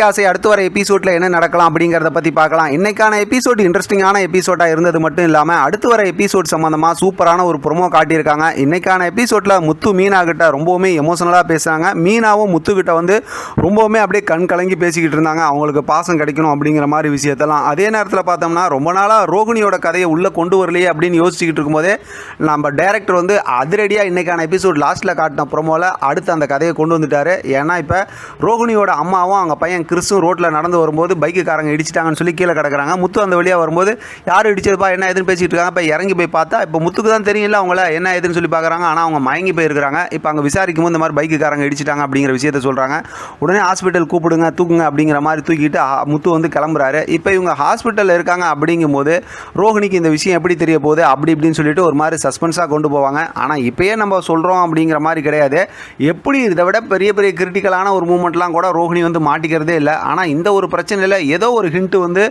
ஆசை அடுத்து வர எபிசோட்ல என்ன நடக்கலாம் அப்படிங்கிறத பற்றி பார்க்கலாம். இன்னைக்கான எபிசோட் இன்ட்ரெஸ்டிங்கான எபிசோடாக இருந்தது மட்டும் இல்லாமல் அடுத்து வர எபிசோட் சம்மந்தமாக சூப்பரான ஒரு ப்ரோமோ காட்டியிருக்காங்க. இன்னைக்கான எபிசோட்டில் முத்து மீனா கிட்ட ரொம்பவுமே எமோஷனலாக பேசுகிறாங்க. மீனாவும் முத்துக்கிட்ட வந்து ரொம்பவுமே அப்படியே கண் கலங்கி பேசிக்கிட்டு இருந்தாங்க. அவங்களுக்கு பாசம் கிடைக்கணும் அப்படிங்கிற மாதிரி விஷயத்தெல்லாம். அதே நேரத்தில் பார்த்தோம்னா ரொம்ப நாளாக ரோகிணியோட கதையை உள்ளே கொண்டு வரலையே அப்படின்னு யோசிச்சுக்கிட்டு இருக்கும்போதே நம்ம டைரக்டர் வந்து அதிரடியாக இன்னைக்கான எபிசோட் லாஸ்ட்டில் காட்டின ப்ரோமோவில் அடுத்து அந்த கதையை கொண்டு வந்துட்டார். ஏன்னா இப்போ ரோகிணியோட அம்மாவும் அவங்க பையன் கிறிஸும் ரோட்டில் நடந்து வரும்போது பைக்குக்காரங்க இடிச்சிட்டாங்கன்னு சொல்லி கீழே கிடக்குறாங்க. முத்து அந்த வழியாக வரும்போது யார் இடிச்சதுப்பா என்ன எதுன்னு பேசிகிட்டு இருக்காங்க. இப்போ இறங்கி போய் பார்த்தா இப்போ முத்துக்கு தான் தெரியல அவங்கள என்ன எதுன்னு சொல்லி பார்க்குறாங்க. ஆனால் அவங்க மயங்கி போயிருக்கிறாங்க. இப்போ அங்கே விசாரிக்கும் போது இந்த மாதிரி பைக்குக்காரங்க இடிச்சிட்டாங்க அப்படிங்கிற விஷயத்த சொல்கிறாங்க. உடனே ஹாஸ்பிட்டல் கூப்பிடுங்க தூக்குங்க அப்படிங்கிற மாதிரி தூக்கிட்டு முத்து வந்து கிளம்புறாரு. இப்போ இவங்க ஹாஸ்பிட்டலில் இருக்காங்க அப்படிங்கும்போது ரோகிணிக்கு இந்த விஷயம் எப்படி தெரிய போகுது அப்படி இப்படின்னு சொல்லிட்டு ஒரு மாதிரி சஸ்பென்ஸாக கொண்டு போவாங்க. ஆனால் இப்போயே நம்ம சொல்கிறோம் அப்படிங்கிற மாதிரி கிடையாது. எப்படி இதை விட பெரிய பெரிய கிரிட்டிக்கலான ஒரு மூமெண்ட்லாம் கூட ரோகிணி வந்து மாட்டிக்கிறதே இல்லை. ஆனால் இந்த ஒரு பிரச்சனையில் ஏதோ ஒரு ஹிண்ட்டு வந்து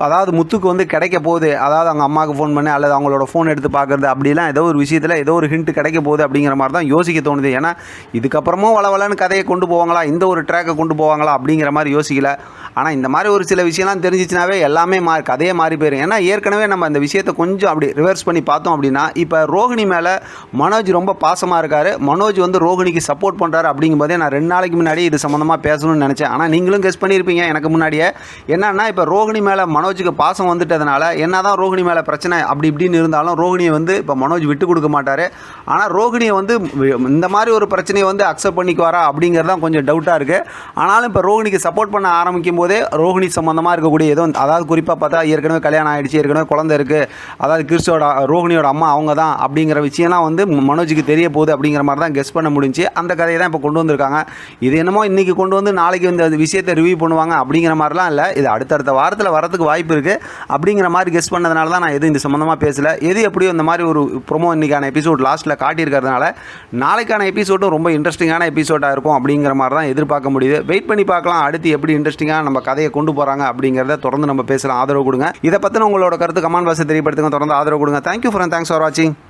அதாவது முத்துக்கு வந்து கிடைக்க போகுது. அதாவது அவங்க அம்மாவுக்கு ஃபோன் பண்ணி அல்லது அவங்களோட ஃபோன் எடுத்து பார்க்குறது அப்படிலாம் ஏதோ ஒரு விஷயத்தில் ஏதோ ஒரு ஹிண்ட்டு கிடைக்க போகுது அப்படிங்கிற மாதிரி தான் யோசிக்க தோணுது. ஏன்னா இதுக்கப்புறமும் வளவலன்னு கதையை கொண்டு போவாங்களா, இந்த ஒரு ட்ராக்கை கொண்டு போவாங்களா அப்படிங்கிற மாதிரி யோசிக்கல. ஆனால் இந்த மாதிரி ஒரு சில விஷயம்லாம் தெரிஞ்சிச்சுனாவே எல்லாமே கதையே மாறி போயிடும். ஏன்னா ஏற்கனவே நம்ம அந்த விஷயத்தை கொஞ்சம் அப்படி ரிவர்ஸ் பண்ணி பார்த்தோம் அப்படின்னா இப்போ ரோகிணி மேலே மனோஜ் ரொம்ப பாசமாக இருக்கார். மனோஜ் வந்து ரோகிணிக்கு சப்போர்ட் பண்ணுறாரு அப்படிங்கும்போதே நான் 2 நாளைக்கு முன்னாடி இது சம்மந்தமாக பேசணும்னு நினச்சேன். ஆனால் நீங்களும் கெஸ் பண்ணியிருப்பீங்க எனக்கு முன்னாடியே. என்னன்னா இப்போ ரோகிணி மேலே மனோஜுக்கு பாசம் வந்துட்டதுனால என்ன தான் ரோகிணி மேலே பிரச்சனை அப்படி இப்படின்னு இருந்தாலும் ரோகிணியை வந்து இப்போ மனோஜ் விட்டு கொடுக்க மாட்டார். ஆனால் ரோகிணியை வந்து இந்த மாதிரி ஒரு பிரச்சனையை வந்து அக்செப்ட் பண்ணிக்குவாரா அப்படிங்கிறது தான் கொஞ்சம் டவுட்டாக இருக்குது. ஆனாலும் இப்போ ரோகிணிக்கு சப்போர்ட் பண்ண ஆரம்பிக்கும் போதே ரோகிணி சம்மந்தமாக இருக்கக்கூடிய ஏதோ அதாவது குறிப்பாக பார்த்தா ஏற்கனவே கல்யாணம் ஆகிடுச்சு, ஏற்கனவே குழந்தை இருக்குது, அதாவது கிறிஸ்டோட ரோகிணியோட அம்மா அவங்க தான் அப்படிங்கிற விஷயம்லாம் வந்து மனோஜுக்கு தெரிய போகுது அப்படிங்கிற மாதிரி தான் கெஸ் பண்ண முடிஞ்சு அந்த கதையை தான் இப்போ கொண்டு வந்திருக்காங்க. இது என்னமோ இன்றைக்கி கொண்டு வந்து நாளைக்கு இந்த விஷயத்தை ரிவ்யூ பண்ணுவாங்க அப்படிங்கிற மாதிரிலாம் இல்லை. இது அடுத்தடுத்த வாரத்தில் வரதுக்கு வாய்ப்பு இருக்குது அப்படிங்கிற மாதிரி கெஸ் பண்ணதுனால தான் நான் எதுவும் இந்த சம்மந்தமாக பேசலை. எது எப்படியோ இந்த மாதிரி ஒரு ப்ரோமோ இன்றைக்கான எபிசோட் லாஸ்ட்டில் காட்டியிருக்கிறதுனால நாளைக்கான எபிசோடும் ரொம்ப இன்ட்ரெஸ்டிங்கான எபிசோடாக இருக்கும் அப்படிங்கிற மாதிரி தான் எதிர்பார்க்க முடியுது. வெயிட் பண்ணி பார்க்கலாம் அடுத்து எப்படி இன்ட்ரெஸ்டிங்காக நம்ம கதையை கொண்டு போகிறாங்க அப்படிங்கிறத தொடர்ந்து நம்ம பேசலாம். ஆதரவு கொடுங்க. இதை பற்றின உங்களோட கருத்து கமெண்ட் பாக்ஸில் தெரியப்படுத்துங்க. தொடர்ந்து ஆதரவு கொடுங்க. தேங்க்யூ ஃபார் வாட்சிங்.